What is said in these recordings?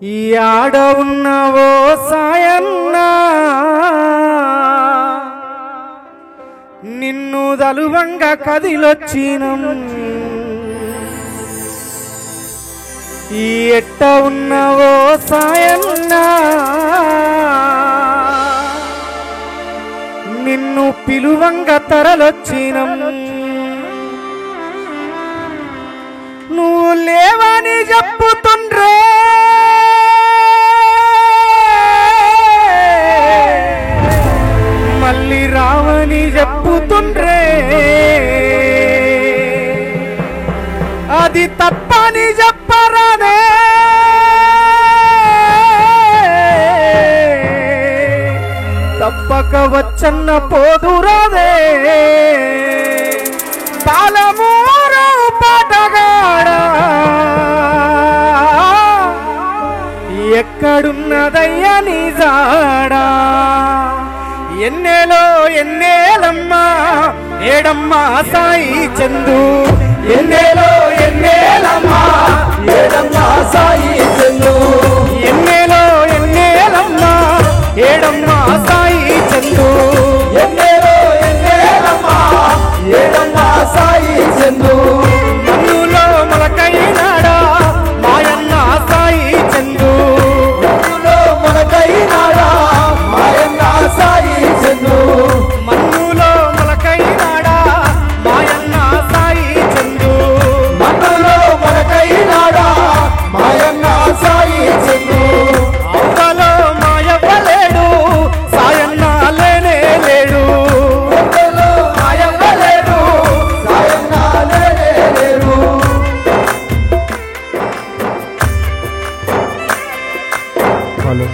ఈ ఆడ ఉన్నవో సాయన్నా నిన్ను దలువంగా కదిలొచ్చినం ఈ ఎట్ట ఉన్నవో సాయన్నా నిన్ను పిలువంగా తరలొచ్చినం నువ్వు లేవని చెప్పుతుండ్రే మళ్ళీ రావని చెప్పుతుండ్రే అది తప్పని చెప్పరానే తప్పక వచ్చన్న పోదురాదే పాలమూరు పాటగాడా ఎక్కడున్నదయ్యా నీ జాడా ఎన్నేలో ఎన్నేలమ్మా ఏడమ్మా సాయి చందు ఎన్నేలో ఎన్నేలమ్మా ఏడమ్మా సాయి చందు ఎన్నేలో ఎన్నేలమ్మా ఏడమ్మా సాయి చందు ఎన్నేలో ఎన్నేలమ్మా ఏడమ్మా సాయి చందు మన్నులో మొలకైనాడా మాయన్న సాయి చందు మన్నులో మొలకైనాడా మాయన్న సాయి చందు మన్నులో మొలకైనాడా మాయన్న సాయి చందు మన్నులో మొలకైనాడా మాయన్న సాయి చందు అవ్వలో మాయవ్వలేడు సాయన్న లేనే లేడు అవ్వలో మాయవ్వలేడు సాయన్న లేనే లేడు హలో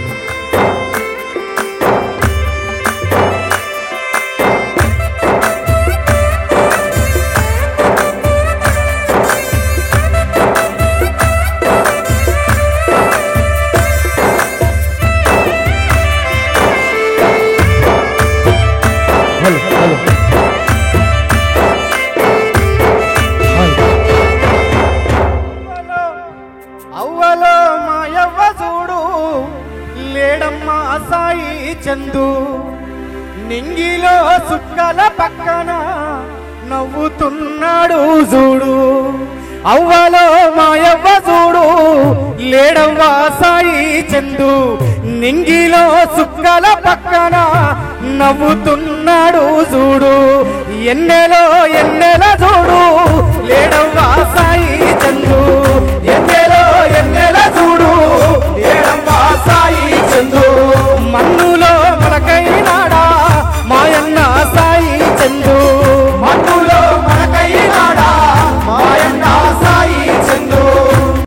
అవ్వలో మాయవ్వ చూడు లేడమ్మా సాయి చందు నింగిలో సుక్కల పక్కన నవ్వుతున్నాడు చూడు అవ్వలో మాయవ్వ చూడు లేడవ్వా సాయి చందు నింగిలో సుక్కల పక్కన నవ్వుతున్నాడు చూడు ఎన్నెలో ఎన్నెల చూడు లేడవ్వా సాయి చందు